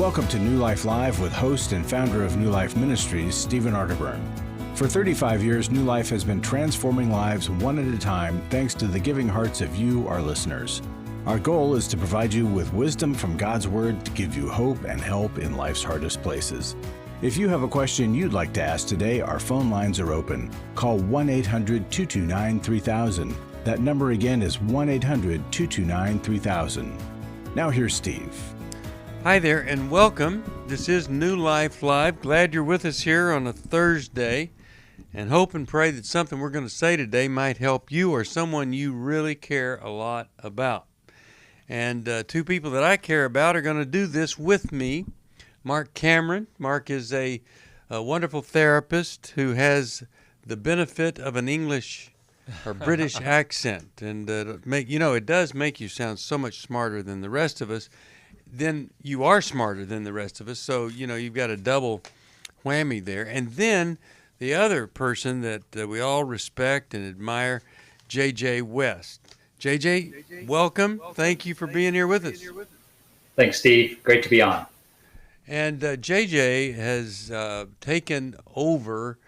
Welcome to New Life Live with host and founder of New Life Ministries, Stephen Arterburn. For 35 years, New Life has been transforming lives one at a time thanks to the giving hearts of you, our listeners. Our goal is to provide you with wisdom from God's Word to give you hope and help in life's hardest places. If you have a question you'd like to ask today, our phone lines are open. Call 1-800-229-3000. That number again is 1-800-229-3000. Now here's Steve. Hi there and welcome. This is New Life Live. Glad you're with us here on a Thursday, and hope and pray that something we're going to say today might help you or someone you really care a lot about. And two people that I care about are going to do this with me. Marc Cameron. Marc is a wonderful therapist who has the benefit of an English or British accent, and it does make you sound so much smarter than the rest of us. Then you are smarter than the rest of us, so you've got a double whammy there. And then the other person that we all respect and admire, J.J. West. J.J., welcome. Thank you for being here with us. Thanks, Steve. Great to be on. And J.J. has taken over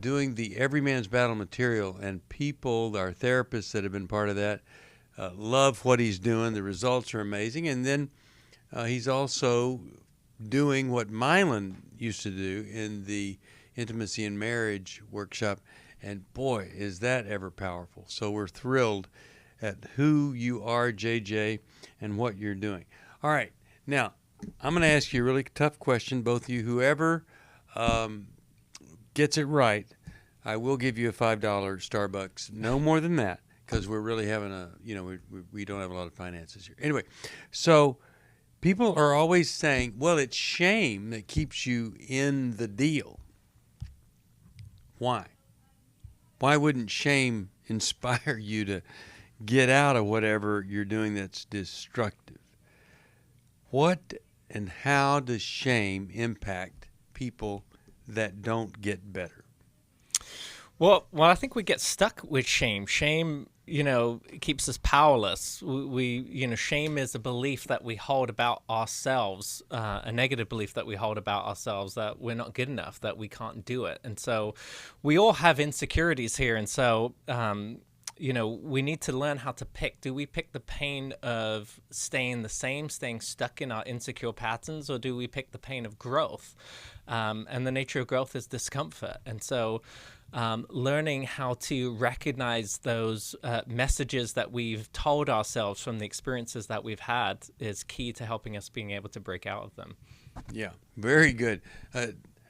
doing the Every Man's Battle material, and people, our therapists that have been part of that, love what he's doing. The results are amazing. And then he's also doing what Mylan used to do in the Intimacy and Marriage workshop. And boy, is that ever powerful. So we're thrilled at who you are, JJ, and what you're doing. All right. Now, I'm going to ask you a really tough question, both of you. Whoever gets it right, I will give you a $5 Starbucks. No more than that, because we're really having we don't have a lot of finances here. Anyway, so people are always saying, well, it's shame that keeps you in the deal. Why? Why wouldn't shame inspire you to get out of whatever you're doing that's destructive? What and how does shame impact people that don't get better? Well, I think we get stuck with shame. Shame, keeps us powerless. Shame is a belief that we hold about ourselves, a negative belief that we hold about ourselves, that we're not good enough, that we can't do it. And so we all have insecurities here. And so, we need to learn how to pick. Do we pick the pain of staying the same, staying stuck in our insecure patterns, or do we pick the pain of growth? And the nature of growth is discomfort. And so learning how to recognize those messages that we've told ourselves from the experiences that we've had is key to helping us being able to break out of them. Yeah, very good.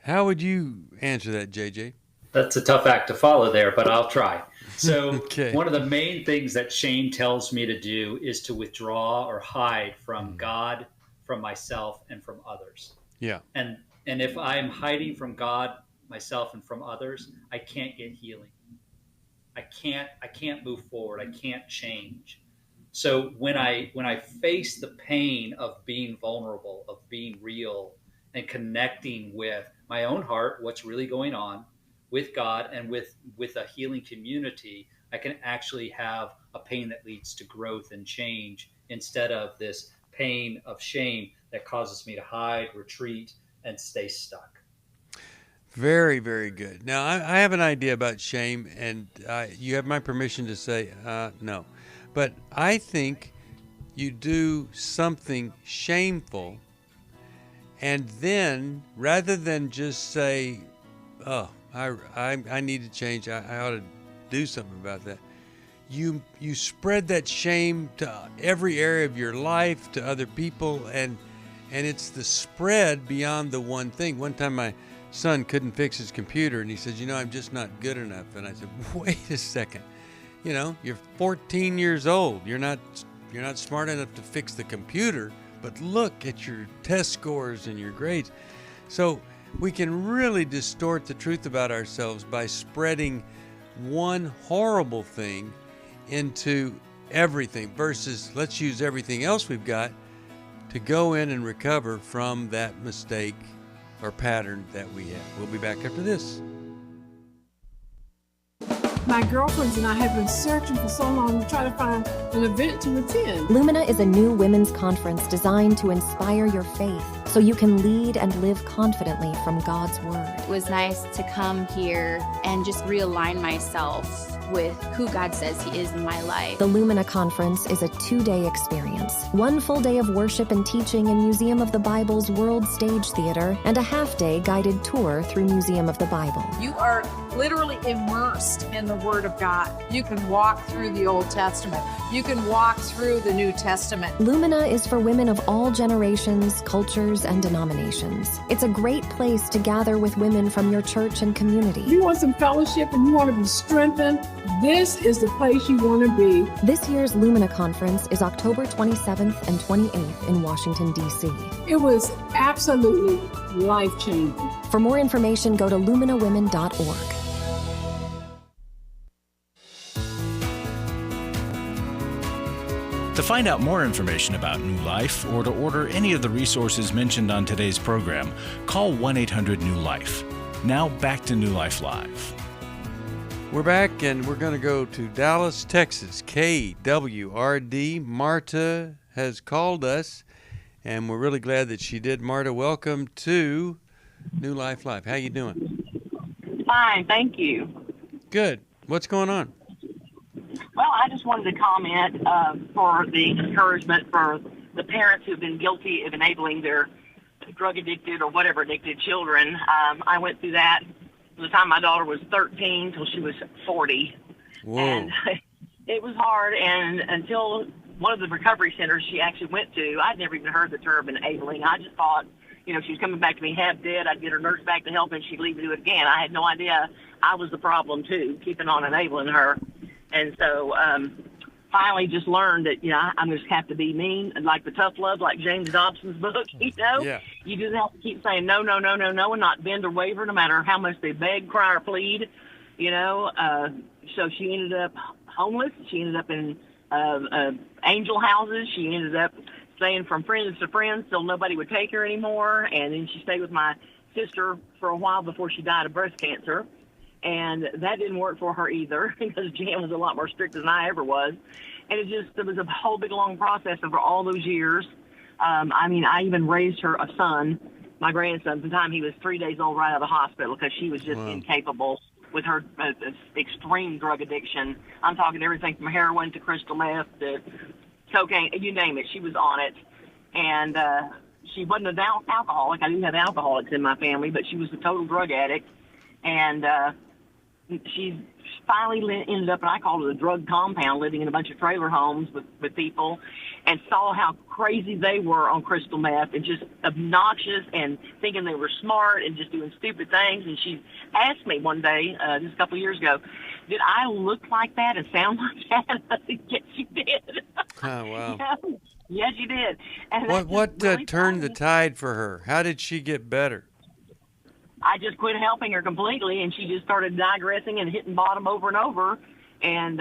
How would you answer that, JJ? That's a tough act to follow there, but I'll try. So Okay. One of the main things that shame tells me to do is to withdraw or hide from God, from myself, and from others. Yeah. And if I'm hiding from God, myself, and from others, I can't get healing. I can't move forward. I can't change. So when I face the pain of being vulnerable, of being real, and connecting with my own heart, what's really going on, with God and with a healing community, I can actually have a pain that leads to growth and change instead of this pain of shame that causes me to hide, retreat, and stay stuck. Very, very good. Now, I have an idea about shame, and you have my permission to say no. But I think you do something shameful, and then rather than just say, oh, I need to change, I ought to do something about that, you spread that shame to every area of your life, to other people, and it's the spread beyond the one thing. One time my son couldn't fix his computer, and he says, I'm just not good enough. And I said, wait a second, you're 14 years old. You're not smart enough to fix the computer, but look at your test scores and your grades. So we can really distort the truth about ourselves by spreading one horrible thing into everything versus let's use everything else we've got to go in and recover from that mistake or pattern that we have. We'll be back after this. My girlfriends and I have been searching for so long to try to find an event to attend. Lumina is a new women's conference designed to inspire your faith so you can lead and live confidently from God's Word. It was nice to come here and just realign myself with who God says He is in my life. The Lumina Conference is a 2-day experience. 1 full day of worship and teaching in Museum of the Bible's World Stage Theater, and a half-day guided tour through Museum of the Bible. You are literally immersed in the Word of God. You can walk through the Old Testament. You can walk through the New Testament. Lumina is for women of all generations, cultures, and denominations. It's a great place to gather with women from your church and community. If you want some fellowship and you want to be strengthened, this is the place you want to be. This year's Lumina Conference is October 27th and 28th in Washington, D.C. It was absolutely life-changing. For more information, go to luminawomen.org. To find out more information about New Life or to order any of the resources mentioned on today's program, call 1-800-NEW-LIFE. Now back to New Life Live. We're back, and we're going to go to Dallas, Texas. KWRD. Marta has called us, and we're really glad that she did. Marta, welcome to New Life Live. How you doing? Fine, thank you. Good. What's going on? Well, I just wanted to comment for the encouragement for the parents who've been guilty of enabling their drug-addicted or whatever addicted children. I went through that from the time my daughter was 13 till she was 40. Whoa. And it was hard, and until one of the recovery centers she actually went to, I'd never even heard the term enabling. I just thought, she was coming back to me half dead. I'd get her nurse back to help, and she'd leave me to do it again. I had no idea I was the problem, too, keeping on enabling her. And so finally just learned that, I'm just have to be mean, and like the tough love, like James Dobson's book, Yeah. You just have to keep saying no, no, no, no, no, and not bend or waver no matter how much they beg, cry, or plead, So she ended up homeless. She ended up in angel houses. She ended up staying from friends to friends till nobody would take her anymore. And then she stayed with my sister for a while before she died of breast cancer. And that didn't work for her either because Jan was a lot more strict than I ever was. And it was a whole big long process over all those years. I even raised her a son, my grandson, at the time he was 3 days old right out of the hospital because she was just incapable with her extreme drug addiction. I'm talking everything from heroin to crystal meth to cocaine, you name it. She was on it. And she wasn't an alcoholic. I do have alcoholics in my family, but she was a total drug addict. And she finally ended up, and I called it a drug compound, living in a bunch of trailer homes with people, and saw how crazy they were on crystal meth and just obnoxious and thinking they were smart and just doing stupid things. And she asked me one day, just a couple of years ago, did I look like that and sound like that? I said, yes, you did. Oh, wow. Yes, you did. And what turned the tide for her? How did she get better? I just quit helping her completely, and she just started digressing and hitting bottom over and over. And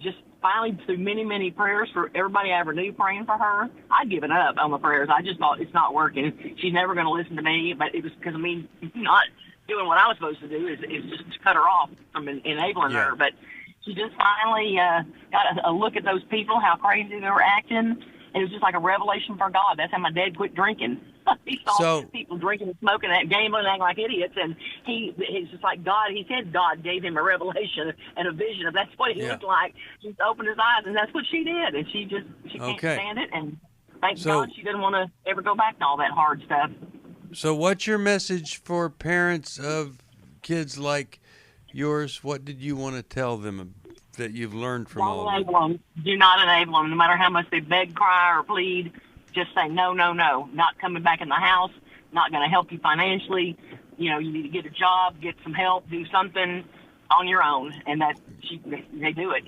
just finally, through many, many prayers for everybody I ever knew praying for her, I'd given up on the prayers. I just thought it's not working. She's never going to listen to me, but it was because of me not doing what I was supposed to do is just to cut her off from enabling her. But she just finally got a look at those people, how crazy they were acting, and it was just like a revelation from God. That's how my dad quit drinking. He saw people drinking and smoking and gambling and acting like idiots, and he's just like God. He said God gave him a revelation and a vision of that's what he looked like. Just opened his eyes, and that's what she did. And she can't stand it, and thank God she didn't want to ever go back to all that hard stuff. So what's your message for parents of kids like yours? What did you want to tell them that you've learned from all of them? Do not enable them, no matter how much they beg, cry, or plead. Just say, no, no, no, not coming back in the house, not going to help you financially. You need to get a job, get some help, do something on your own. And they do it.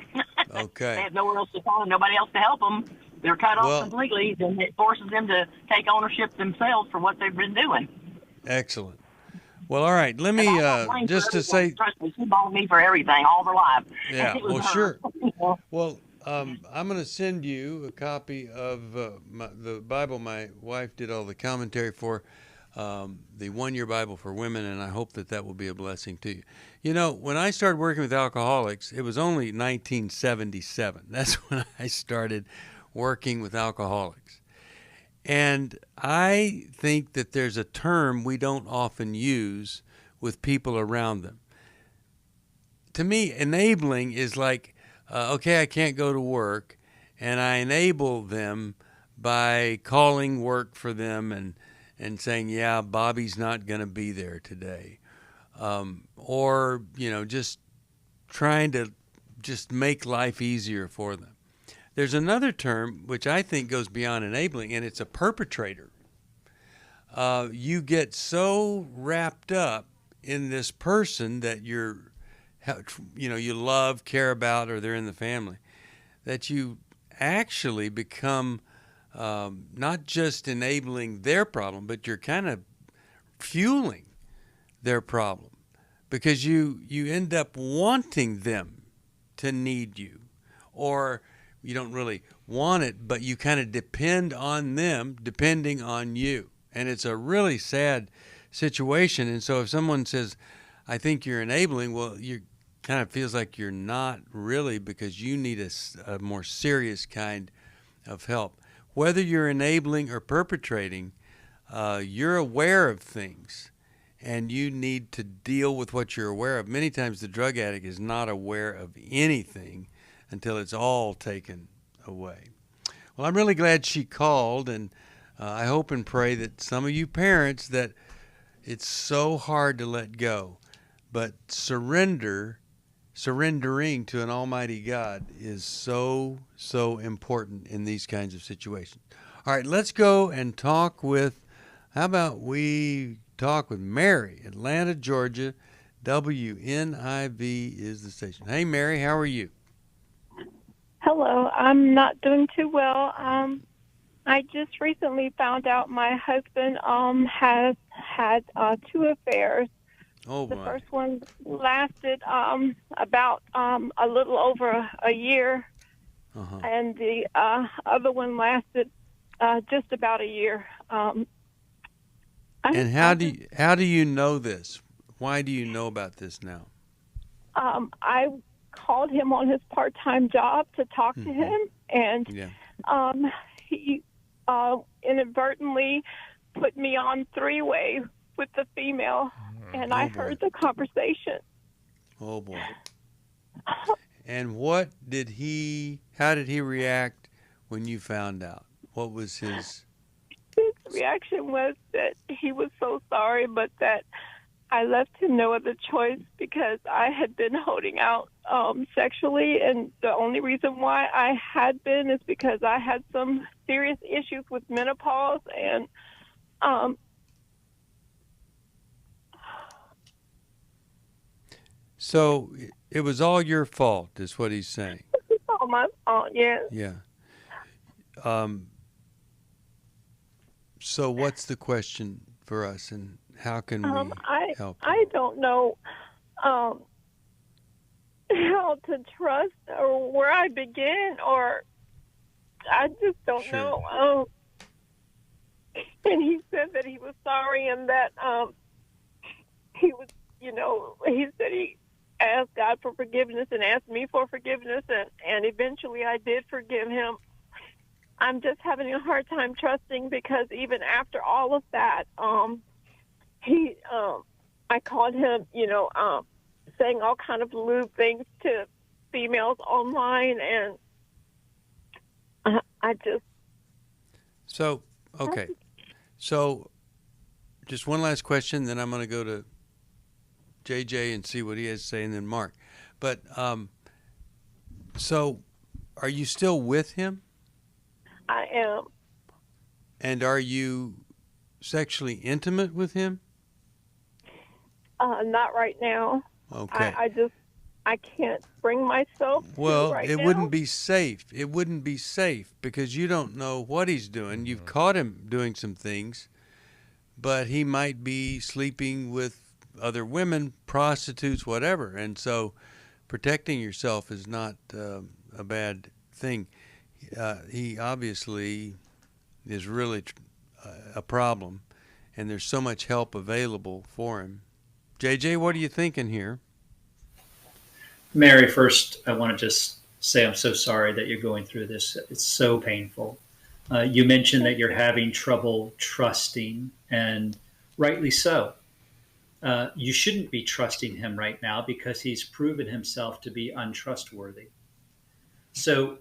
Okay. They have nowhere else to call and nobody else to help them. They're cut off completely. Then it forces them to take ownership themselves for what they've been doing. Excellent. Well, all right. Let me just to say. Trust me, she bought me for everything all her life. Yeah. Well, sure. Well. I'm going to send you a copy of the Bible my wife did all the commentary for. the 1 Year Bible for Women, and I hope that will be a blessing to you. You know, when I started working with alcoholics, it was only 1977. That's when I started working with alcoholics. And I think that there's a term we don't often use with people around them. To me, enabling is like, okay, I can't go to work, and I enable them by calling work for them and saying, yeah, Bobby's not going to be there today. Or, you know, just trying to just make life easier for them. There's another term which I think goes beyond enabling, and it's a perpetrator. You get so wrapped up in this person that you love, care about, or they're in the family, that you actually become not just enabling their problem, but you're kind of fueling their problem, because you end up wanting them to need you, or you don't really want it, but you kind of depend on them depending on you. And it's a really sad situation. And so if someone says, I think you're enabling, well, you kind of feels like you're not really, because you need a more serious kind of help. Whether you're enabling or perpetrating, you're aware of things, and you need to deal with what you're aware of. Many times the drug addict is not aware of anything until it's all taken away. Well, I'm really glad she called, and I hope and pray that some of you parents, that it's so hard to let go, but surrendering to an almighty God is so, so important in these kinds of situations. All right, let's go and talk with, how about we talk with Mary, Atlanta, Georgia. WNIV is the station. Hey, Mary, how are you? Hello, I'm not doing too well. I just recently found out my husband has had 2 affairs. Oh, the my. first one lasted about a little over a year, and the other one lasted just about a year. And how do you know this? Why do you know about this now? I called him on his part-time job to talk to him, and he inadvertently put me on 3-way with the female, and I heard the conversation. Oh, boy. And how did he react when you found out? What was his reaction? Was that he was so sorry, but that I left him no other choice, because I had been holding out sexually, and the only reason why I had been is because I had some serious issues with menopause, and so it was all your fault, is what he's saying. It's all my fault, yes. Yeah. So what's the question for us, and how can we help? I don't know how to trust, or where I begin, or I just don't know. And he said that he was sorry, and that he was, he said he asked God for forgiveness and asked me for forgiveness, and eventually I did forgive him. I'm just having a hard time trusting, because even after all of that, I called him, saying all kind of lewd things to females online, and I just. So, okay. So, just one last question, then I'm going to go to JJ and see what he has to say, and then Mark. But, so, are you still with him? I am. And are you sexually intimate with him? Not right now. Okay. I can't bring myself well, to right it now. wouldn't be safe. It wouldn't be safe, because you don't know what he's doing. You've caught him doing some things, but he might be sleeping with other women, prostitutes, whatever. And so protecting yourself is not a bad thing. He obviously is really a problem, and there's so much help available for him. JJ, what are you thinking here? Mary, first, I want to just say I'm so sorry that you're going through this. It's so painful. You mentioned that you're having trouble trusting, and rightly so. You shouldn't be trusting him right now because he's proven himself to be untrustworthy. So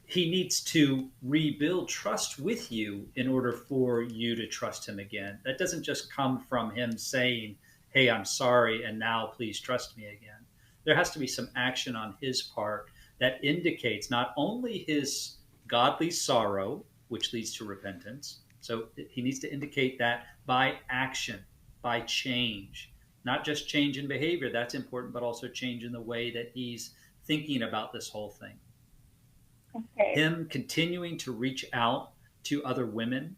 he needs to rebuild trust with you in order for you to trust him again. That doesn't just come from him saying, hey, I'm sorry, and now please trust me again. There has to be some action on his part that indicates not only his godly sorrow, which leads to repentance. So he needs to indicate that by action, by change, not just change in behavior, that's important, but also change in the way that he's thinking about this whole thing. Okay. Him continuing to reach out to other women,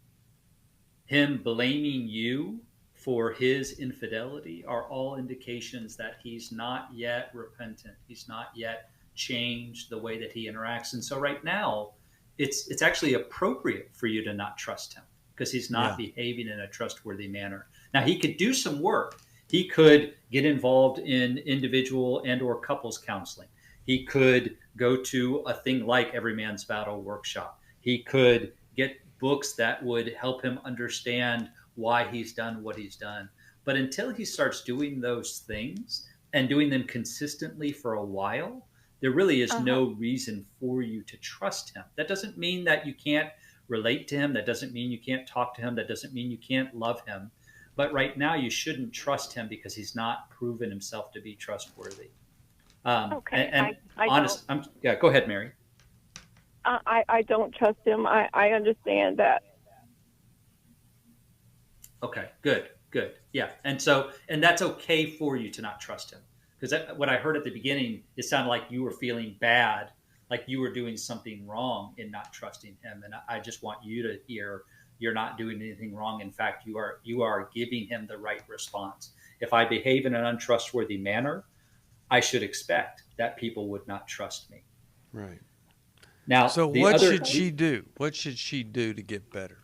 him blaming you for his infidelity are all indications that he's not yet repentant. He's not yet changed the way that he interacts. And so right now, it's actually appropriate for you to not trust him because he's not behaving in a trustworthy manner. Now, he could do some work. He could get involved in individual and or couples counseling. He could go to a thing like Every Man's Battle workshop. He could get books that would help him understand why he's done what he's done. But until he starts doing those things and doing them consistently for a while, there really is no reason for you to trust him. That doesn't mean that you can't relate to him. That doesn't mean you can't talk to him. That doesn't mean you can't love him. But right now you shouldn't trust him because he's not proven himself to be trustworthy. Okay. And I honest, go ahead, Mary. I don't trust him. I understand that. Okay, good. Yeah. And that's okay for you to not trust him. Because what I heard at the beginning, it sounded like you were feeling bad, like you were doing something wrong in not trusting him. And I just want you to hear you're not doing anything wrong. In fact, you are giving him the right response. If I behave in an untrustworthy manner, I should expect that people would not trust me. Right. Now, so what should she do? What should she do to get better?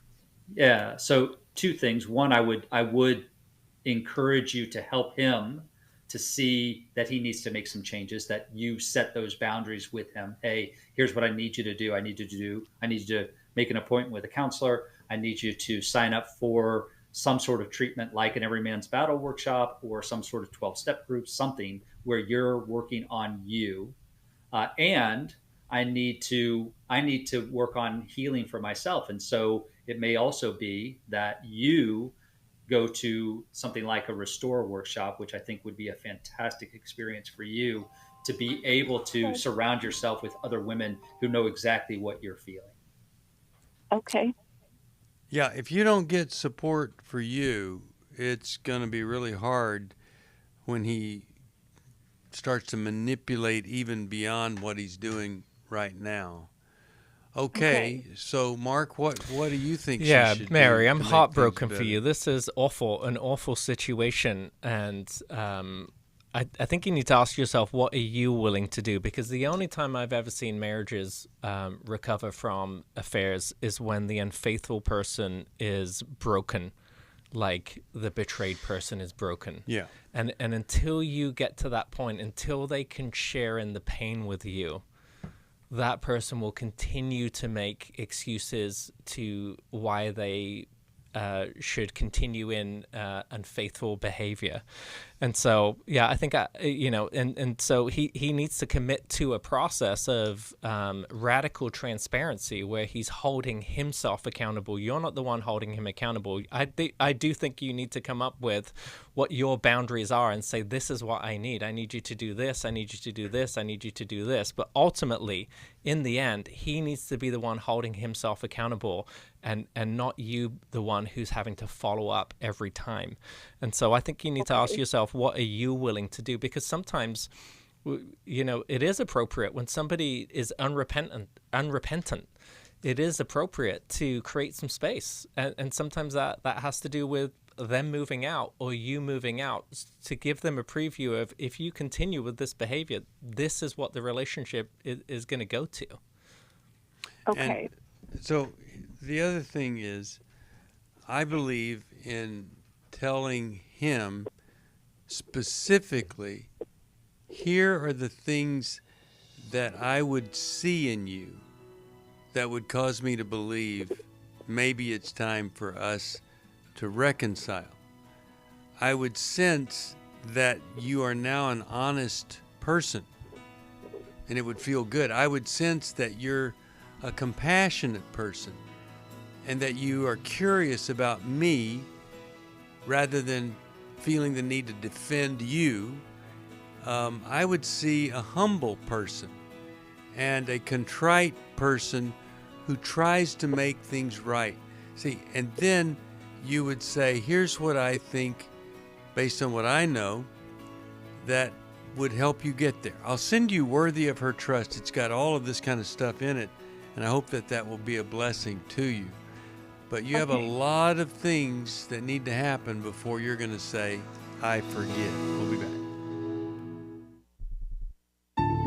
Yeah. So two things. One, I would encourage you to help him to see that he needs to make some changes, that you set those boundaries with him. Hey, here's what I need you to do. I need you to make an appointment with a counselor. I need you to sign up for some sort of treatment like an Every Man's Battle workshop or some sort of 12-step group, something where you're working on you. And I need to work on healing for myself. And so it may also be that you go to something like a Restore workshop, which I think would be a fantastic experience for you to be able to surround yourself with other women who know exactly what you're feeling. Okay. Yeah, if you don't get support for you, it's going to be really hard when he starts to manipulate even beyond what he's doing right now. Okay. So Mark, what do you think? Yeah, she should Mary, do I'm to make heartbroken things for you. better? This is an awful situation, and I think you need to ask yourself, what are you willing to do? Because the only time I've ever seen marriages recover from affairs is when the unfaithful person is broken, like the betrayed person is broken. Yeah. And until you get to that point, until they can share in the pain with you, that person will continue to make excuses to why they should continue in unfaithful behavior. And so, yeah, I think, and so he needs to commit to a process of radical transparency where he's holding himself accountable. You're not the one holding him accountable. I do think you need to come up with what your boundaries are and say, this is what I need. I need you to do this. I need you to do this. I need you to do this. But ultimately, in the end, he needs to be the one holding himself accountable and not you, the one who's having to follow up every time. And so I think you need to ask yourself, what are you willing to do? Because sometimes, it is appropriate when somebody is unrepentant, it is appropriate to create some space. And sometimes that has to do with them moving out or you moving out, to give them a preview of, if you continue with this behavior, this is what the relationship is going to go to. Okay. And so the other thing is, I believe in telling him specifically, here are the things that I would see in you that would cause me to believe maybe it's time for us to reconcile. I would sense that you are now an honest person, and it would feel good. I would sense that you're a compassionate person, and that you are curious about me rather than feeling the need to defend you. I would see a humble person and a contrite person who tries to make things right. See, and then you would say, here's what I think, based on what I know, that would help you get there. I'll send you Worthy of Her Trust. It's got all of this kind of stuff in it, and I hope that that will be a blessing to you. But you have a lot of things that need to happen before you're going to say, I forgive. We'll be back.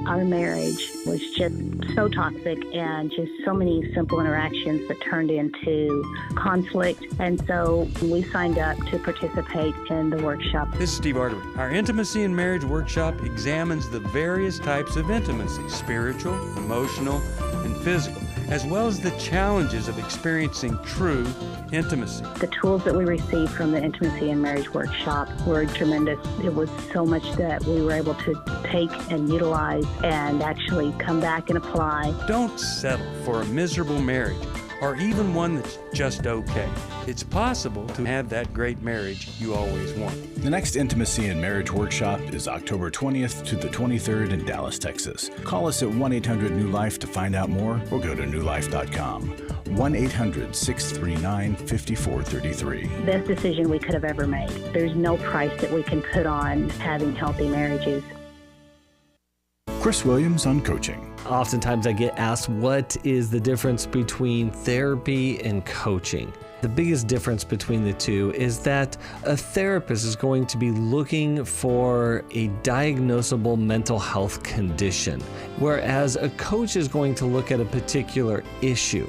Our marriage was just so toxic, and just so many simple interactions that turned into conflict. And so we signed up to participate in the workshop. This is Steve Arterburn. Our Intimacy in Marriage workshop examines the various types of intimacy, spiritual, emotional, and physical, as well as the challenges of experiencing true intimacy. The tools that we received from the Intimacy in Marriage workshop were tremendous. It was so much that we were able to take and utilize and actually come back and apply. Don't settle for a miserable marriage, or even one that's just okay. It's possible to have that great marriage you always want. The next Intimacy in Marriage workshop is October 20th to the 23rd in Dallas, Texas. Call us at 1-800-NEW-LIFE to find out more, or go to newlife.com. 1-800-639-5433. Best decision we could have ever made. There's no price that we can put on having healthy marriages. Chris Williams on coaching. Oftentimes I get asked, what is the difference between therapy and coaching? The biggest difference between the two is that a therapist is going to be looking for a diagnosable mental health condition, whereas a coach is going to look at a particular issue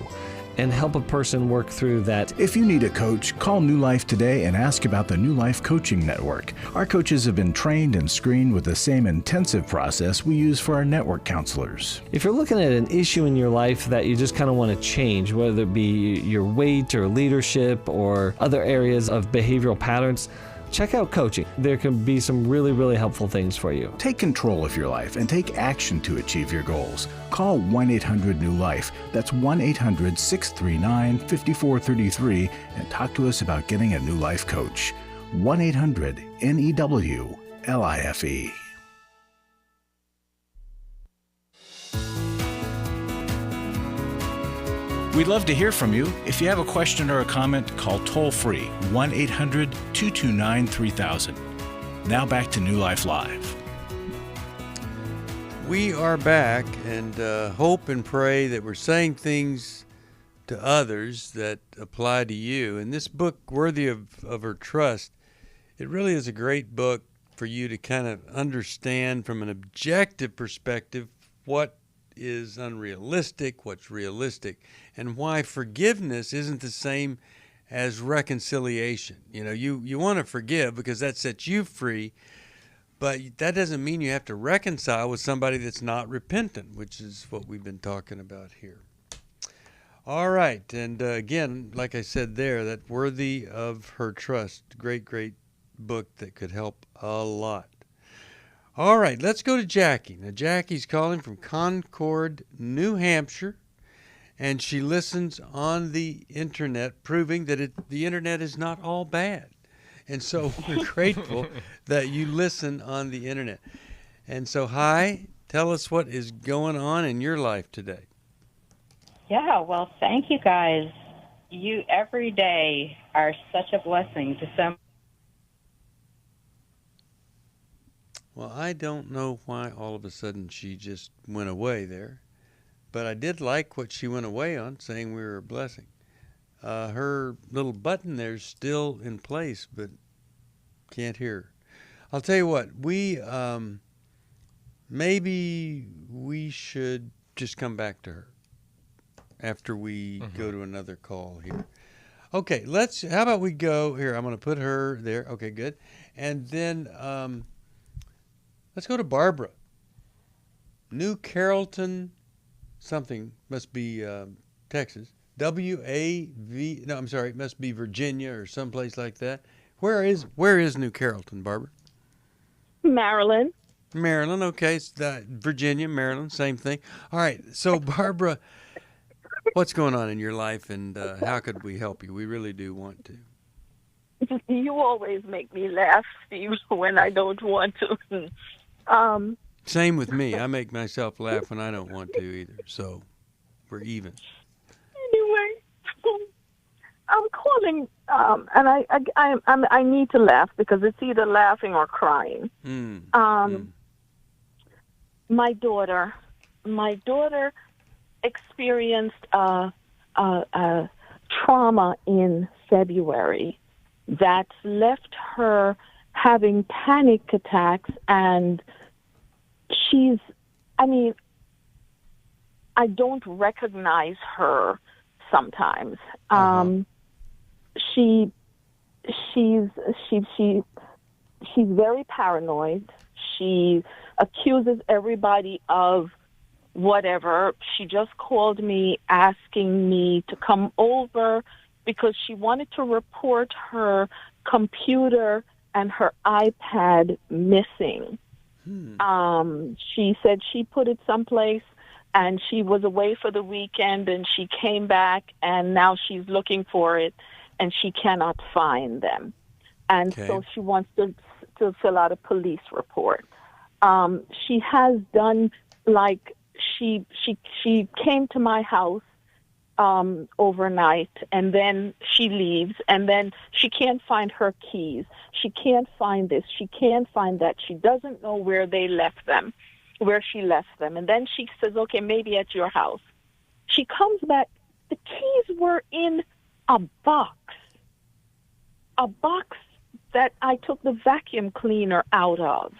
and help a person work through that. If you need a coach, call New Life today and ask about the New Life Coaching Network. Our coaches have been trained and screened with the same intensive process we use for our network counselors. If you're looking at an issue in your life that you just kind of want to change, whether it be your weight or leadership or other areas of behavioral patterns, check out coaching. There can be some really, really helpful things for you. Take control of your life and take action to achieve your goals. Call 1-800-NEW-LIFE. That's 1-800-639-5433 and talk to us about getting a New Life coach. 1-800-NEW-LIFE. We'd love to hear from you. If you have a question or a comment, call toll-free 1-800-229-3000. Now back to New Life Live. We are back, and hope and pray that we're saying things to others that apply to you. And this book, Worthy of Her Trust, it really is a great book for you to kind of understand from an objective perspective what is unrealistic, what's realistic, and why forgiveness isn't the same as reconciliation. You know, you want to forgive because that sets you free, but that doesn't mean you have to reconcile with somebody that's not repentant, which is what we've been talking about here. All right, and again, like I said there, that Worthy of Her Trust, great book that could help a lot. All right, let's go to Jackie. Now, Jackie's calling from Concord, New Hampshire, and she listens on the internet, proving that the internet is not all bad. And so we're grateful that you listen on the internet. And so, hi, tell us what is going on in your life today. Yeah, well, thank you guys. You every day are such a blessing to some. Well, I don't know why all of a sudden she just went away there, but I did like what she went away on, saying we were a blessing. Her little button there's still in place, but can't hear her. I'll tell you what, maybe we should just come back to her after we go to another call here. Okay, how about we go here? I'm going to put her there. Okay, good. And then let's go to Barbara. New Carrollton, something must be Texas. W-A-V. No, I'm sorry. It must be Virginia or someplace like that. Where is New Carrollton, Barbara? Maryland. Maryland. Okay, it's Virginia, Maryland, same thing. All right. So, Barbara, what's going on in your life, and how could we help you? We really do want to. You always make me laugh, Steve, when I don't want to. Same with me. I make myself laugh when I don't want to either. So we're even. Anyway, I'm calling, and I need to laugh because it's either laughing or crying. My daughter experienced a trauma in February that left her having panic attacks, and I don't recognize her sometimes. She's very paranoid. She accuses everybody of whatever. She just called me asking me to come over because she wanted to report her computer and her iPad missing. She said she put it someplace and she was away for the weekend and she came back and now she's looking for it and she cannot find them. And so she wants to fill out a police report. She has done, like, she came to my house overnight, and then she leaves, and then she can't find her keys. She can't find this. She can't find that. She doesn't know where she left them. And then she says, okay, maybe at your house. She comes back. The keys were in a box that I took the vacuum cleaner out of.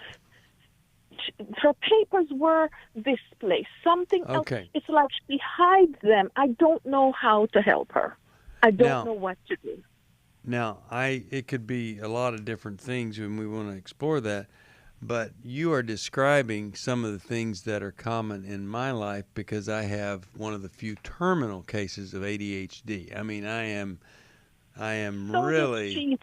Her papers were this place, something else. It's like she hides them. I don't know how to help her. I don't know what to do. Now, it could be a lot of different things, and we want to explore that. But you are describing some of the things that are common in my life because I have one of the few terminal cases of ADHD. I mean, I am really.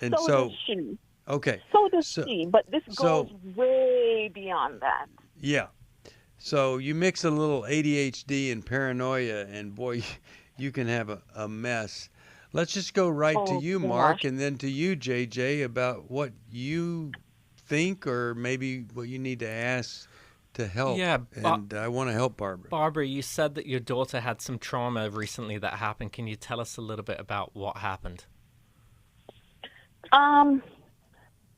And so does she. Okay. So does she, but this goes way beyond that. Yeah. So you mix a little ADHD and paranoia, and boy, you can have a mess. Let's just go right to you, Mark, and then to you, JJ, about what you think or maybe what you need to ask to help. Yeah. And I want to help Barbara. Barbara, you said that your daughter had some trauma recently that happened. Can you tell us a little bit about what happened?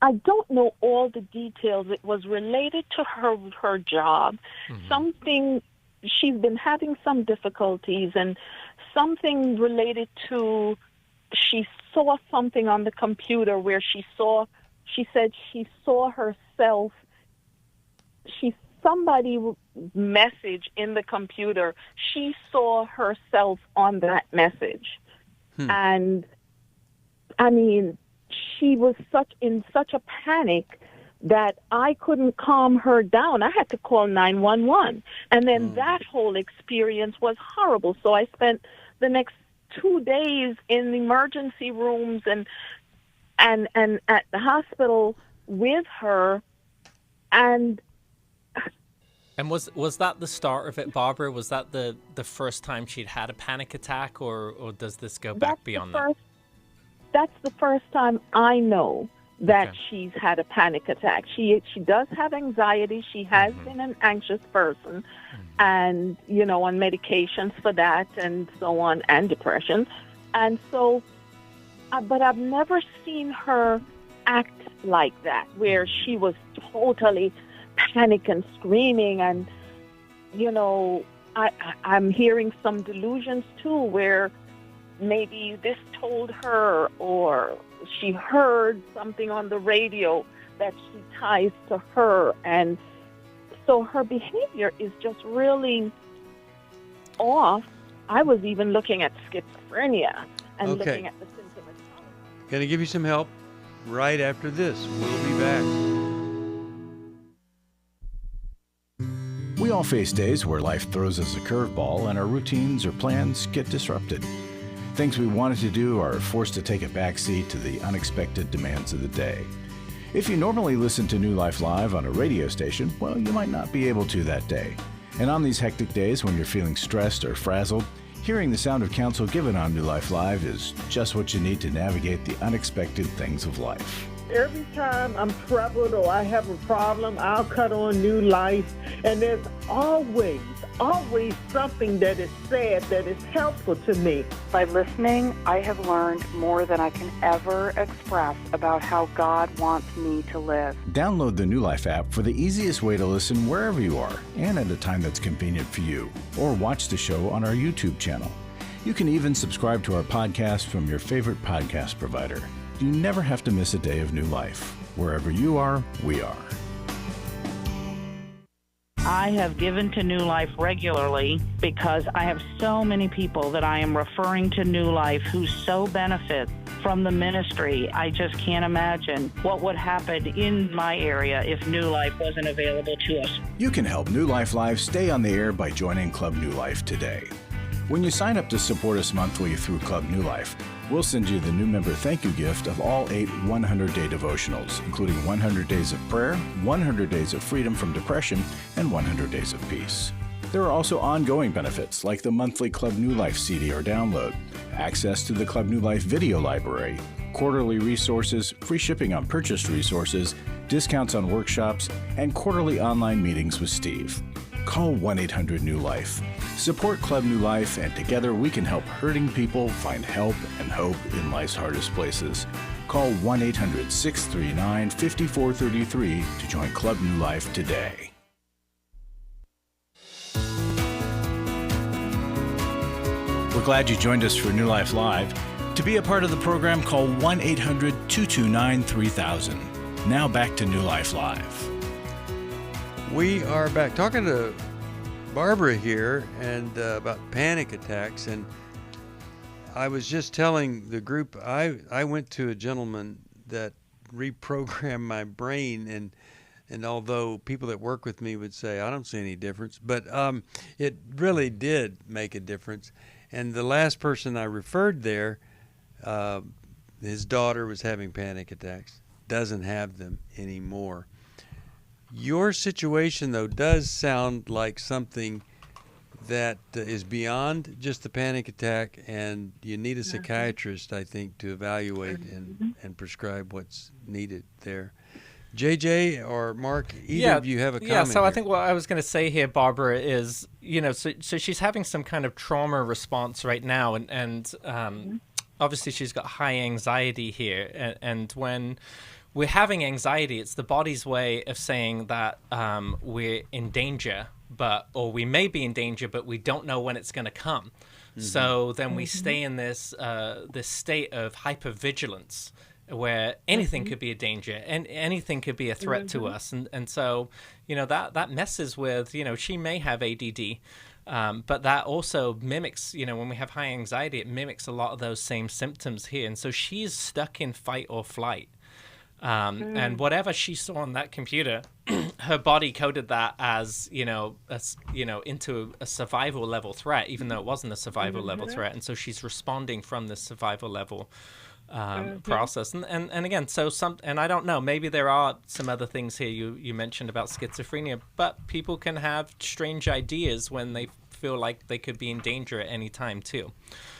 I don't know all the details. It was related to her job. Something, she's been having some difficulties, and something related to, she saw something on the computer where she said she saw herself, somebody message in the computer. She saw herself on that message. And I mean, she was in such a panic that I couldn't calm her down. I had to call 911. And then that whole experience was horrible. So I spent the next 2 days in the emergency rooms and at the hospital with her. And was that the start of it, Barbara? Was that the first time she'd had a panic attack, or does this go back beyond that? That's the first time I know that she's had a panic attack. She does have anxiety. She has been an anxious person and, on medications for that and so on, and depression. And so, but I've never seen her act like that, where she was totally panic and screaming. And, I'm hearing some delusions too, where maybe this told her, or she heard something on the radio that she ties to her. And so her behavior is just really off. I was even looking at schizophrenia. and Okay. looking at the symptoms. Going to give you some help right after this. We'll be back. We all face days where life throws us a curveball and our routines or plans get disrupted. Things we wanted to do are forced to take a backseat to the unexpected demands of the day. If you normally listen to New Life Live on a radio station, well, you might not be able to that day. And on these hectic days when you're feeling stressed or frazzled, hearing the sound of counsel given on New Life Live is just what you need to navigate the unexpected things of life. Every time I'm troubled or I have a problem, I'll cut on New Life, and there's always something that is said that is helpful to me. By listening, I have learned more than I can ever express about how God wants me to live. Download the New Life app for the easiest way to listen wherever you are and at a time that's convenient for you, or watch the show on our YouTube channel. You can even subscribe to our podcast from your favorite podcast provider. You never have to miss a day of New Life. Wherever you are, we are. I have given to New Life regularly because I have so many people that I am referring to New Life who so benefit from the ministry. I just can't imagine what would happen in my area if New Life wasn't available to us. You can help New Life Live stay on the air by joining Club New Life today. When you sign up to support us monthly through Club New Life, we'll send you the new member thank you gift of all 8 100-day devotionals, including 100 Days of Prayer, 100 Days of Freedom from Depression, and 100 Days of Peace. There are also ongoing benefits like the monthly Club New Life CD or download, access to the Club New Life video library, quarterly resources, free shipping on purchased resources, discounts on workshops, and quarterly online meetings with Steve. Call 1-800-NEW-LIFE. Support Club New Life, and together we can help hurting people find help and hope in life's hardest places. Call 1-800-639-5433 to join Club New Life today. We're glad you joined us for New Life Live. To be a part of the program, call 1-800-229-3000. Now back to New Life Live. We are back talking to Barbara here and about panic attacks. And I was just telling the group, I went to a gentleman that reprogrammed my brain. And although people that work with me would say, I don't see any difference, but it really did make a difference. And the last person I referred there, his daughter was having panic attacks, doesn't have them anymore. Your situation, though, does sound like something that is beyond just the panic attack, and you need a psychiatrist, I think, to evaluate and prescribe what's needed there. JJ or Mark, either of you have a comment? Yeah, so here. I think what I was going to say here, Barbara, is, so she's having some kind of trauma response right now, and obviously she's got high anxiety here, and when we're having anxiety, it's the body's way of saying that we're in danger, or we may be in danger, but we don't know when it's going to come. Mm-hmm. So then we stay in this state of hypervigilance, where anything could be a danger and anything could be a threat to us. And so, that messes with, she may have ADD, but that also mimics, when we have high anxiety, it mimics a lot of those same symptoms here. And so she's stuck in fight or flight. And whatever she saw on that computer, her body coded that as, into a survival level threat, even though it wasn't a survival level threat. And so she's responding from this survival level process. And again, and I don't know, maybe there are some other things here you mentioned about schizophrenia, but people can have strange ideas when they feel like they could be in danger at any time too.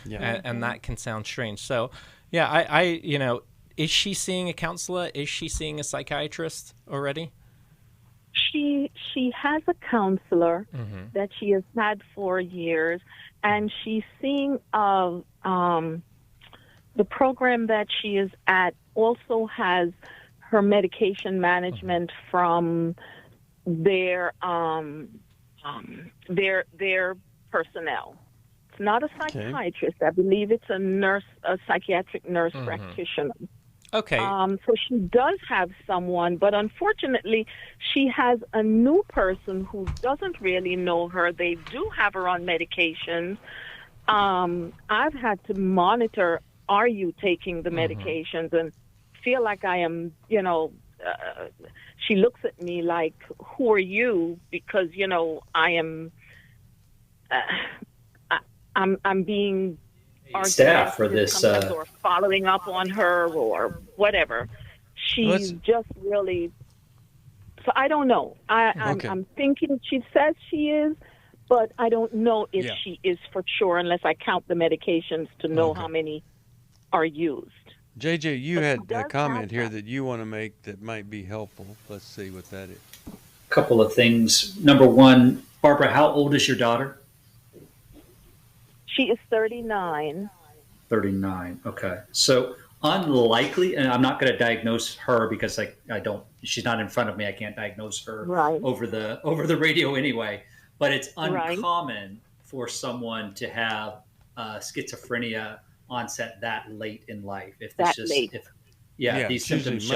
Yeah. And that can sound strange. So yeah, I is she seeing a counselor? Is she seeing a psychiatrist already? She has a counselor that she has had for years, and she's seeing the program that she is at also has her medication management from their personnel. It's not a psychiatrist. I believe it's a psychiatric nurse practitioner. Okay. So she does have someone, but unfortunately, she has a new person who doesn't really know her. They do have her on medications, I've had to monitor, are you taking the medications, and feel like I am, she looks at me like, who are you? Because, I am, I'm being staff for this, sometimes, or following up on her or whatever. She's just really, so I don't know. I'm thinking she says she is, but I don't know if she is for sure unless I count the medications to know how many are used. JJ, you had a comment here that you want to make that might be helpful. Let's see what that is. A couple of things. Number one, Barbara, how old is your daughter? She is 39. 39. Okay. So unlikely, and I'm not going to diagnose her because I don't, she's not in front of me. I can't diagnose her over the radio anyway, but it's uncommon for someone to have schizophrenia onset that late in life. If this just, late. These symptoms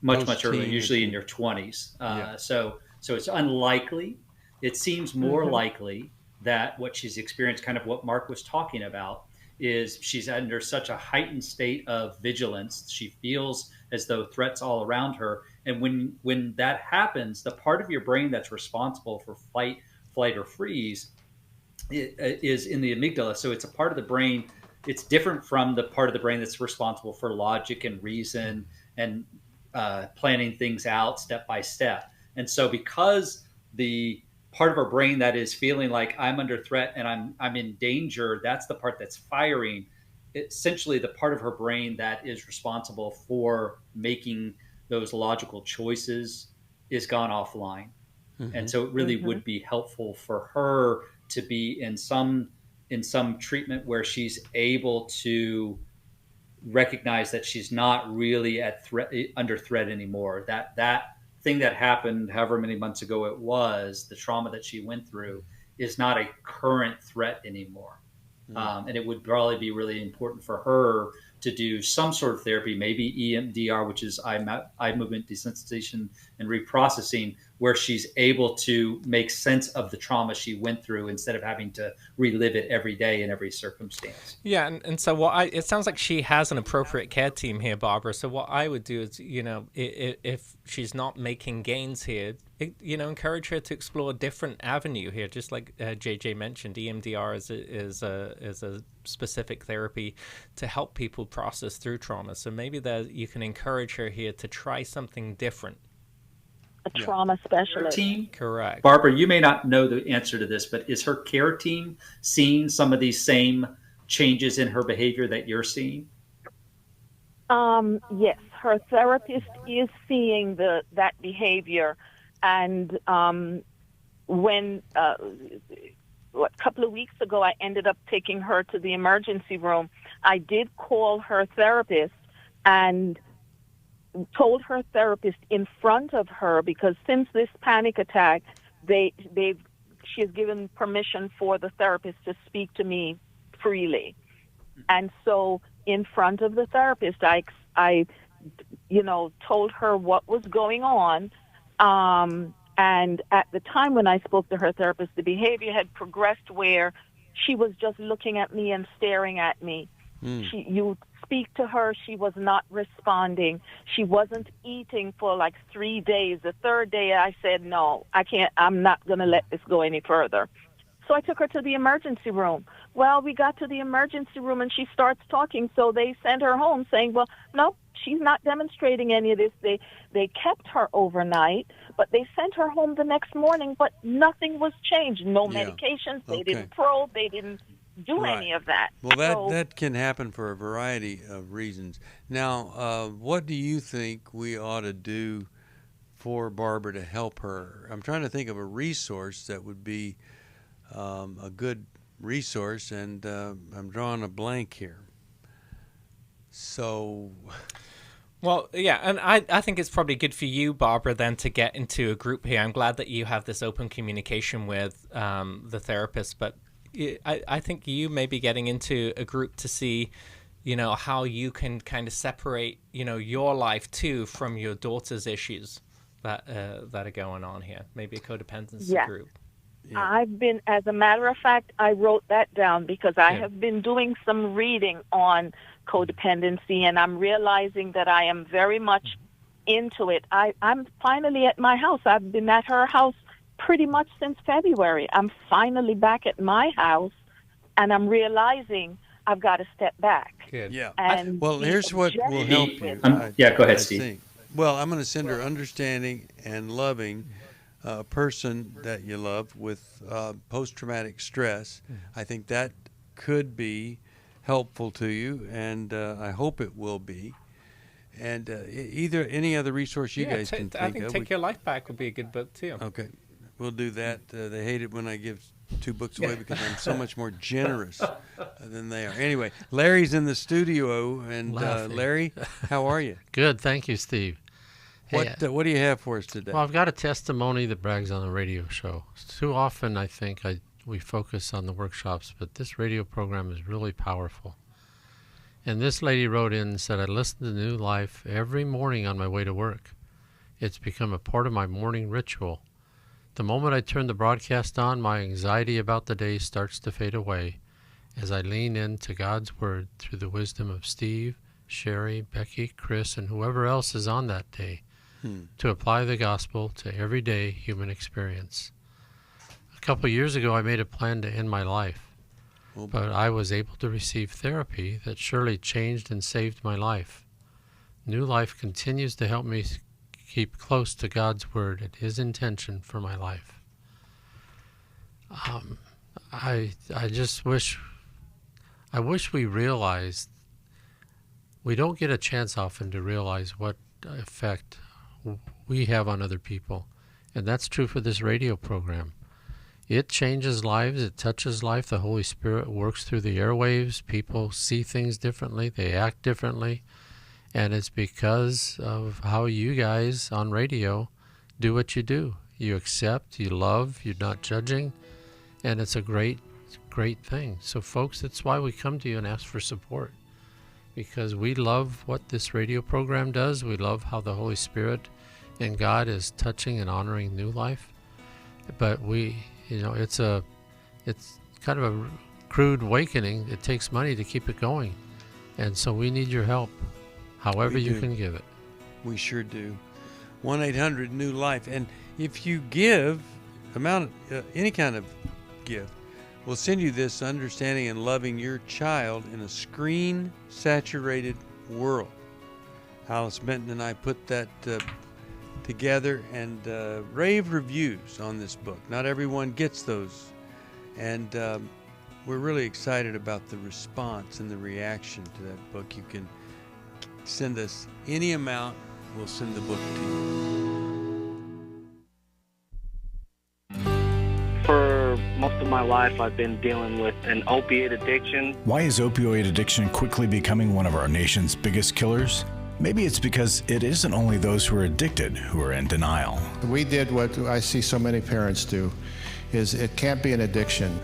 much earlier, usually in your 20s. So it's unlikely. It seems more likely that what she's experienced, kind of what Mark was talking about, is she's under such a heightened state of vigilance. She feels as though threats all around her. And when that happens, the part of your brain that's responsible for fight, flight, or freeze is in the amygdala. So it's a part of the brain. It's different from the part of the brain that's responsible for logic and reason and planning things out step by step. And so because the part of our brain that is feeling like I'm under threat and I'm in danger, that's the part that's firing. Essentially, the part of her brain that is responsible for making those logical choices is gone offline. And so it really would be helpful for her to be in some treatment where she's able to recognize that she's not really under threat anymore. That thing that happened however many months ago it was, the trauma that she went through, is not a current threat anymore. And it would probably be really important for her to do some sort of therapy, maybe EMDR, which is eye movement desensitization and reprocessing, where she's able to make sense of the trauma she went through instead of having to relive it every day in every circumstance. Yeah, and so it sounds like she has an appropriate care team here, Barbara. So what I would do is, if she's not making gains here, encourage her to explore a different avenue here, just like JJ mentioned. EMDR is a specific therapy to help people process through trauma. So maybe you can encourage her here to try something different. A trauma specialist. Team? Correct. Barbara, you may not know the answer to this, but is her care team seeing some of these same changes in her behavior that you're seeing? Yes, her therapist is seeing that behavior. And when a couple of weeks ago, I ended up taking her to the emergency room. I did call her therapist and told her therapist in front of her, because since this panic attack, she has given permission for the therapist to speak to me freely. And so in front of the therapist, I told her what was going on. And at the time when I spoke to her therapist, the behavior had progressed where she was just looking at me and staring at me. You speak to her, she was not responding. She wasn't eating for like 3 days. The third day I said, no, I can't, I'm not going to let this go any further. So I took her to the emergency room. Well, we got to the emergency room and she starts talking. So they sent her home saying, well, no, she's not demonstrating any of this. They kept her overnight, but they sent her home the next morning, but nothing was changed. No medications. They didn't probe. They didn't do any of that. Well, that can happen for a variety of reasons. Now, what do you think we ought to do for Barbara to help her? I'm trying to think of a resource that would be a good resource, and I'm drawing a blank here. So... Well, yeah, and I think it's probably good for you, Barbara, then to get into a group here. I'm glad that you have this open communication with the therapist, but I think you may be getting into a group to see, how you can kind of separate, your life too from your daughter's issues that are going on here. Maybe a codependency group. I've been, as a matter of fact, I wrote that down because I have been doing some reading on codependency, and I'm realizing that I am very much into it. I'm finally at my house. I've been at her house pretty much since February. I'm finally back at my house, and I'm realizing I've got to step back. Good. Yeah. And well, here's what will help you. Go ahead, Steve. Think. Well, I'm going to send her understanding and loving a person that you love with post-traumatic stress. I think that could be helpful to you, and I hope it will be. And either any other resource you guys can think of. I think Take Your Life Back would be a good book, too. Okay. We'll do that. They hate it when I give 2 books away because I'm so much more generous than they are. Anyway, Larry's in the studio, and Larry, how are you? Good, thank you, Steve. What do you have for us today? Well, I've got a testimony that brags on a radio show. Too often, I think we focus on the workshops, but this radio program is really powerful. And this lady wrote in and said, I listen to New Life every morning on my way to work. It's become a part of my morning ritual. The moment I turn the broadcast on, my anxiety about the day starts to fade away as I lean into God's Word through the wisdom of Steve, Sherry, Becky, Chris, and whoever else is on that day to apply the gospel to everyday human experience. A couple years ago, I made a plan to end my life, but I was able to receive therapy that surely changed and saved my life. New Life continues to help me keep close to God's Word and His intention for my life. I wish we realized, we don't get a chance often to realize what effect we have on other people. And that's true for this radio program. It changes lives, it touches life. The Holy Spirit works through the airwaves. People see things differently, they act differently. And it's because of how you guys on radio do what you do. You accept, you love, you're not judging, and it's a great thing. So folks, that's why we come to you and ask for support, because we love what this radio program does. We love how the Holy Spirit and God is touching and honoring New Life. But it's kind of a crude awakening. It takes money to keep it going. And so we need your help, however you can give it. We sure do. 1-800-NEW-LIFE. And if you give any kind of gift, we'll send you this understanding and loving your child in a screen-saturated world. Alice Benton and I put that together, and rave reviews on this book. Not everyone gets those. And we're really excited about the response and the reaction to that book. You can send us any amount. We'll send the book to you. For most of my life, I've been dealing with an opiate addiction. Why is opioid addiction quickly becoming one of our nation's biggest killers? Maybe it's because it isn't only those who are addicted who are in denial. We did what I see so many parents do, is it can't be an addiction.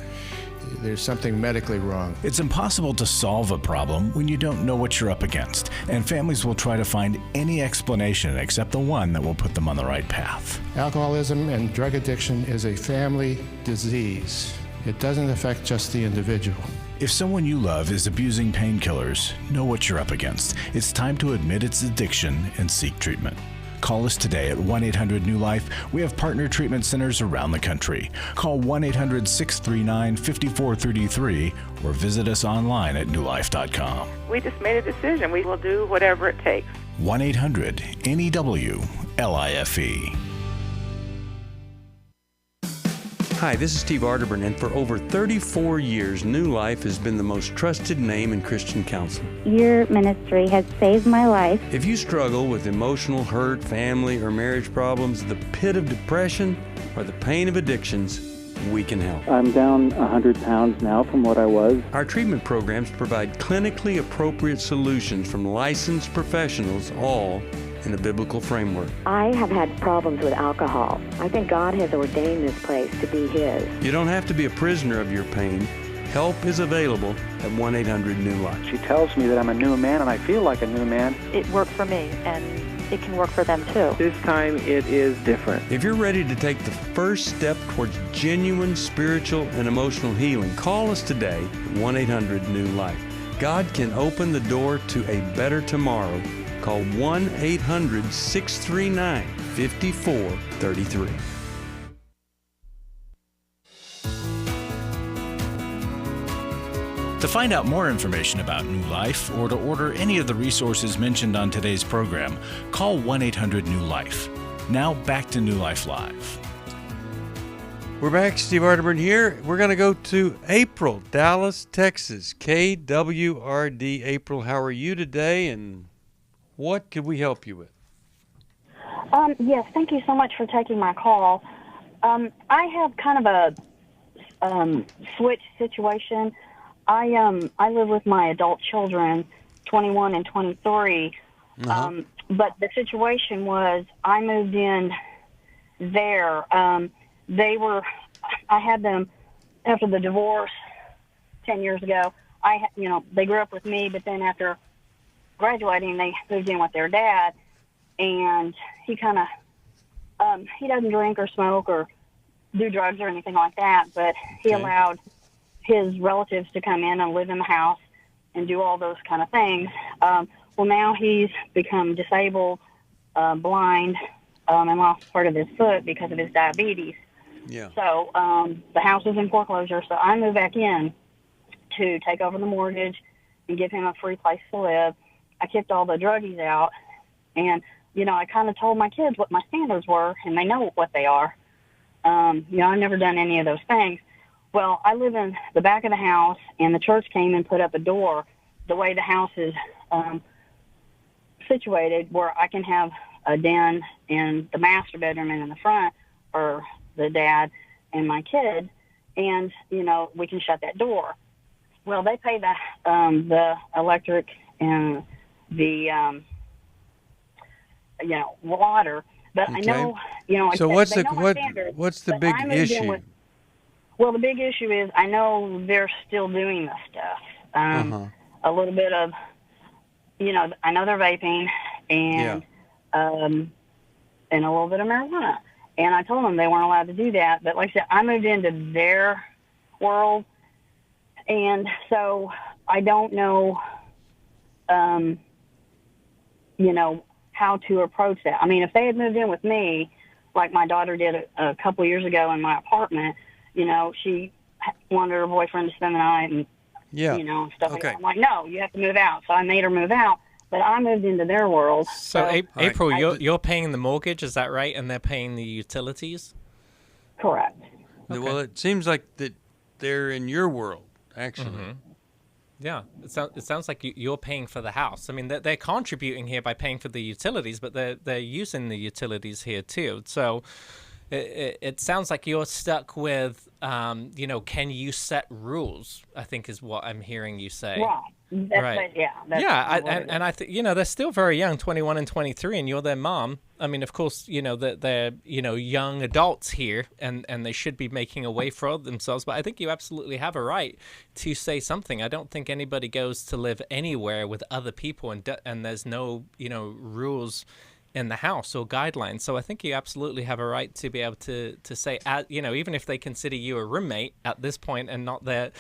There's something medically wrong. It's impossible to solve a problem when you don't know what you're up against, and families will try to find any explanation except the one that will put them on the right path. Alcoholism and drug addiction is a family disease. It doesn't affect just the individual. If someone you love is abusing painkillers, know what you're up against. It's time to admit its addiction and seek treatment. Call us today at 1-800-NEW-LIFE. We have partner treatment centers around the country. Call 1-800-639-5433 or visit us online at newlife.com. We just made a decision. We will do whatever it takes. 1-800-NEW-LIFE. Hi, this is Steve Arterburn, and for over 34 years, New Life has been the most trusted name in Christian counseling. Your ministry has saved my life. If you struggle with emotional hurt, family, or marriage problems, the pit of depression, or the pain of addictions, we can help. I'm down 100 pounds now from what I was. Our treatment programs provide clinically appropriate solutions from licensed professionals, all in a biblical framework. I have had problems with alcohol. I think God has ordained this place to be His. You don't have to be a prisoner of your pain. Help is available at 1-800-NEW-LIFE. She tells me that I'm a new man, and I feel like a new man. It worked for me, and it can work for them too. This time it is different. If you're ready to take the first step towards genuine spiritual and emotional healing, call us today, 1-800-NEW-LIFE. God can open the door to a better tomorrow. Call 1-800-639-5433. To find out more information about New Life or to order any of the resources mentioned on today's program, call 1-800-NEW-LIFE. Now back to New Life Live. We're back. Steve Arterburn here. We're going to go to April, Dallas, Texas. KWRD. April, how are you today, and what could we help you with? Yes, thank you so much for taking my call. I have kind of a switch situation. I live with my adult children, 21 and 23. But the situation was I moved in there. I had them after the divorce 10 years ago. They grew up with me, but then after graduating, they moved in with their dad, and he kind of he doesn't drink or smoke or do drugs or anything like that, but he allowed his relatives to come in and live in the house and do all those kind of things. Well, now he's become disabled, blind, and lost part of his foot because of his diabetes. Yeah. So the house is in foreclosure, so I moved back in to take over the mortgage and give him a free place to live. I kicked all the druggies out, and, I kind of told my kids what my standards were, and they know what they are. I've never done any of those things. Well, I live in the back of the house, and the church came and put up a door the way the house is situated, where I can have a den and the master bedroom, and in the front are the dad and my kid, and, we can shut that door. Well, they pay the electric and the, water, but I know, So what's the big issue? Well, the big issue is I know they're still doing this stuff. A little bit of, I know they're vaping and a little bit of marijuana. And I told them they weren't allowed to do that. But like I said, I moved into their world, and so I don't know, how to approach that. I mean, if they had moved in with me, like my daughter did a couple years ago in my apartment, she wanted her boyfriend to spend the night and, stuff like that. I'm like, no, you have to move out. So I made her move out, but I moved into their world. So April, you're paying the mortgage, is that right? And they're paying the utilities? Correct. Okay. Well, it seems like that they're in your world, actually. Mm-hmm. Yeah, it sounds like you're paying for the house. I mean, they're contributing here by paying for the utilities, but they're using the utilities here too. So it sounds like you're stuck with, can you set rules? I think is what I'm hearing you say. Right. And I think they're still very young, 21 and 23, and you're their mom. I mean, of course, they're young adults here, and they should be making a way for themselves. But I think you absolutely have a right to say something. I don't think anybody goes to live anywhere with other people, and there's no rules in the house or guidelines. So I think you absolutely have a right to be able to say, even if they consider you a roommate at this point and not their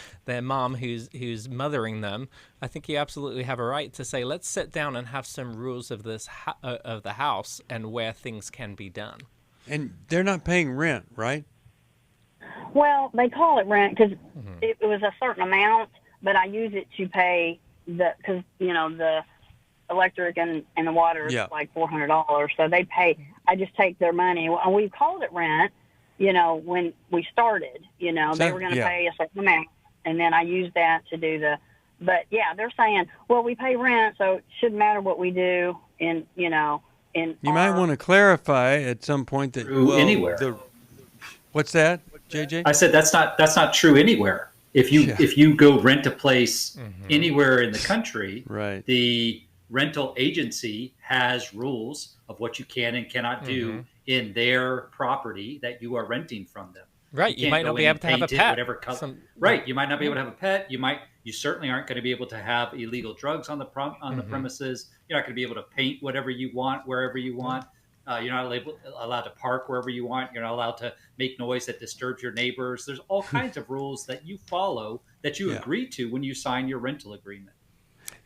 mom who's mothering them, I think you absolutely have a right to say, let's sit down and have some rules of this of the house and where things can be done. And they're not paying rent, right? Well, they call it rent because it was a certain amount, but I use it to pay because the electric and the water is like $400, so they pay. I just take their money. And we called it rent, when we started. They were going to pay a certain amount, and then I used that to do the. But they're saying, well, we pay rent, so it shouldn't matter what we do. You might want to clarify at some point that anywhere. What's that, JJ? I said that's not true anywhere. If you go rent a place anywhere in the country, right, the rental agency has rules of what you can and cannot do in their property that you are renting from them. Right. You might not be able to have a pet. Right. You might not be able to have a pet. You might You certainly aren't going to be able to have illegal drugs on the premises. You're not going to be able to paint whatever you want, wherever you want. You're not allowed to park wherever you want. You're not allowed to make noise that disturbs your neighbors. There's all kinds of rules that you follow that you agree to when you sign your rental agreement.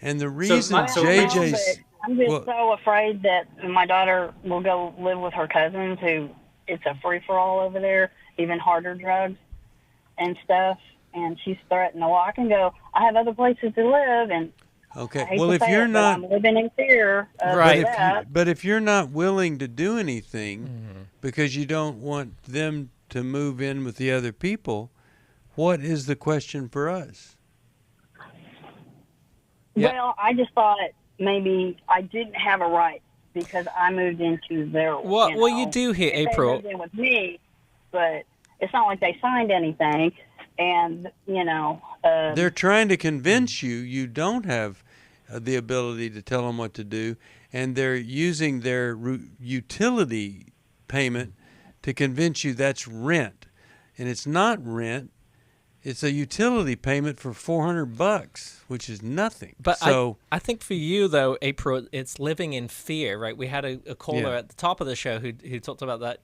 And the reason JJ's... I'm just so afraid that my daughter will go live with her cousins who it's a free-for-all over there, even harder drugs and stuff. And she's threatened to walk and go, I have other places to live. And okay, well, if you're not I'm living in fear of that. But if you're not willing to do anything because you don't want them to move in with the other people, what is the question for us? Well, I just thought maybe I didn't have a right because I moved into their. Well, you do here, April. They moved in with me, but it's not like they signed anything, and they're trying to convince you don't have the ability to tell them what to do, and they're using their utility payment to convince you that's rent, and it's not rent. It's a utility payment for $400, which is nothing. But so I think for you, though, April, it's living in fear, right? We had a caller at the top of the show who talked about that.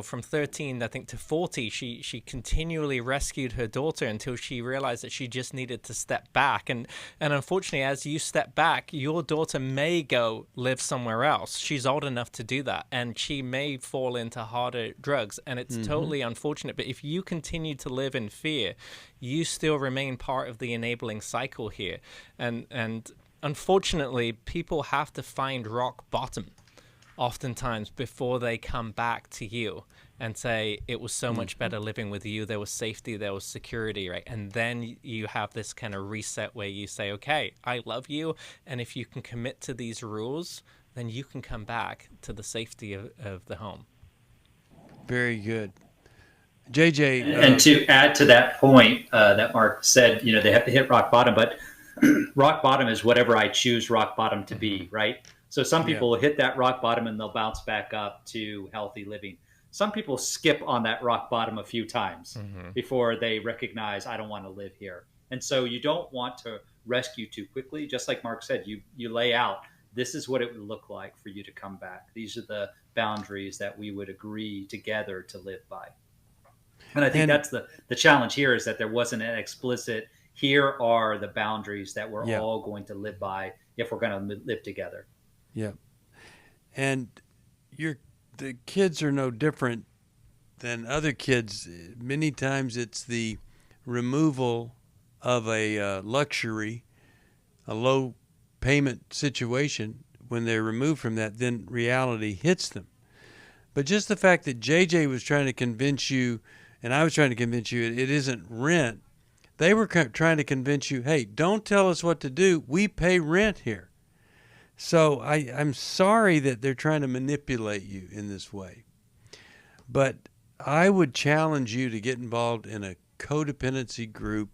From 13, I think, to 40, she continually rescued her daughter until she realized that she just needed to step back. And unfortunately, as you step back, your daughter may go live somewhere else. She's old enough to do that, and she may fall into harder drugs. And it's totally unfortunate. But if you continue to live in fear, you still remain part of the enabling cycle here. And unfortunately, people have to find rock bottom oftentimes before they come back to you and say, it was so much better living with you. There was safety, there was security, right? And then you have this kind of reset where you say, okay, I love you. And if you can commit to these rules, then you can come back to the safety of the home. Very good. JJ. And to add to that point that Mark said, they have to hit rock bottom, but rock bottom is whatever I choose rock bottom to be, right? So some people will hit that rock bottom and they'll bounce back up to healthy living. Some people skip on that rock bottom a few times before they recognize, I don't want to live here. And so you don't want to rescue too quickly. Just like Mark said, you lay out, this is what it would look like for you to come back. These are the boundaries that we would agree together to live by. And I think that's the challenge here, is that there wasn't an explicit, here are the boundaries that we're all going to live by if we're going to live together. Yeah. And the kids are no different than other kids. Many times it's the removal of a luxury, a low payment situation. When they're removed from that, then reality hits them. But just the fact that JJ was trying to convince you, and I was trying to convince you it isn't rent, they were trying to convince you, hey, don't tell us what to do. We pay rent here. So I'm sorry that they're trying to manipulate you in this way. But I would challenge you to get involved in a codependency group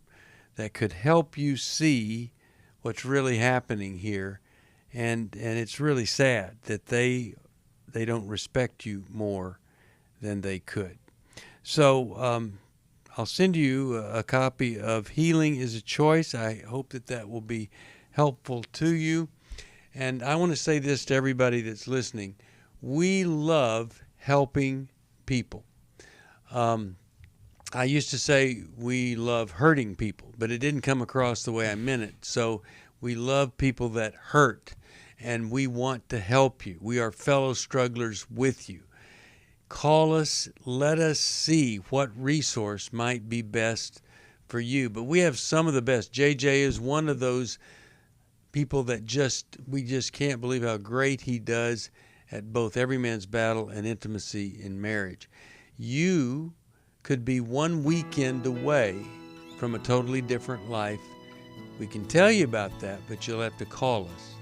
that could help you see what's really happening here. And it's really sad that they don't respect you more than they could. So I'll send you a copy of Healing is a Choice. I hope that will be helpful to you. And I want to say this to everybody that's listening. We love helping people. I used to say we love hurting people, but it didn't come across the way I meant it. So we love people that hurt, and we want to help you. We are fellow strugglers with you. Call us. Let us see what resource might be best for you. But we have some of the best. JJ is one of those people that we just can't believe how great he does at both Every Man's Battle and Intimacy in Marriage. You could be one weekend away from a totally different life. We can tell you about that, but you'll have to call us.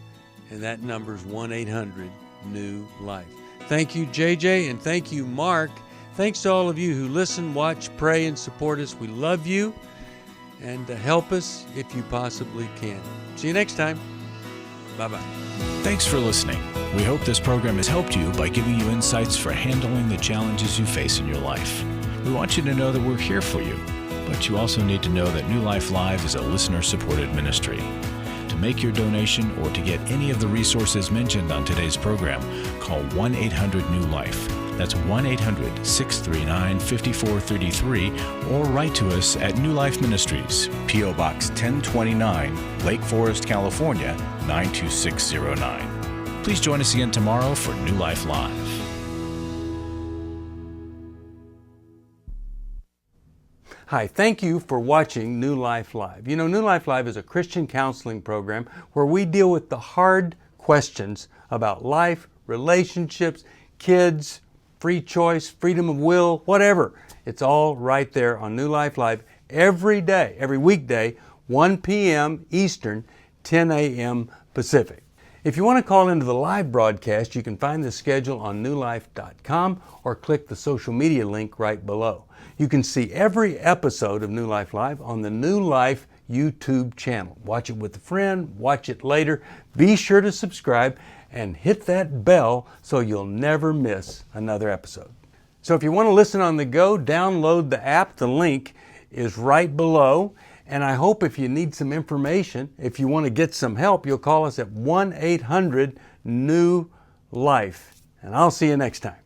And that number is 1-800-NEW-LIFE. Thank you, JJ, and thank you, Mark. Thanks to all of you who listen, watch, pray, and support us. We love you, and help us if you possibly can. See you next time. Bye-bye. Thanks for listening. We hope this program has helped you by giving you insights for handling the challenges you face in your life. We want you to know that we're here for you, But you also need to know that New Life Live is a listener-supported ministry. To make your donation or to get any of the resources mentioned on today's program, call 1-800-NEW-LIFE. That's 1-800-639-5433, or write to us at New Life Ministries, P.O. Box 1029, Lake Forest, California, 92609. Please join us again tomorrow for New Life Live. Hi, thank you for watching New Life Live. You know, New Life Live is a Christian counseling program where we deal with the hard questions about life, relationships, kids, free choice, freedom of will, whatever. It's all right there on New Life Live every day, every weekday, 1 p.m. Eastern, 10 a.m. Pacific. If you want to call into the live broadcast, you can find the schedule on newlife.com or click the social media link right below. You can see every episode of New Life Live on the New Life YouTube channel. Watch it with a friend, watch it later. Be sure to subscribe and hit that bell so you'll never miss another episode. So if you want to listen on the go, download the app. The link is right below. And I hope if you need some information, if you want to get some help, you'll call us at 1-800-NEW-LIFE. And I'll see you next time.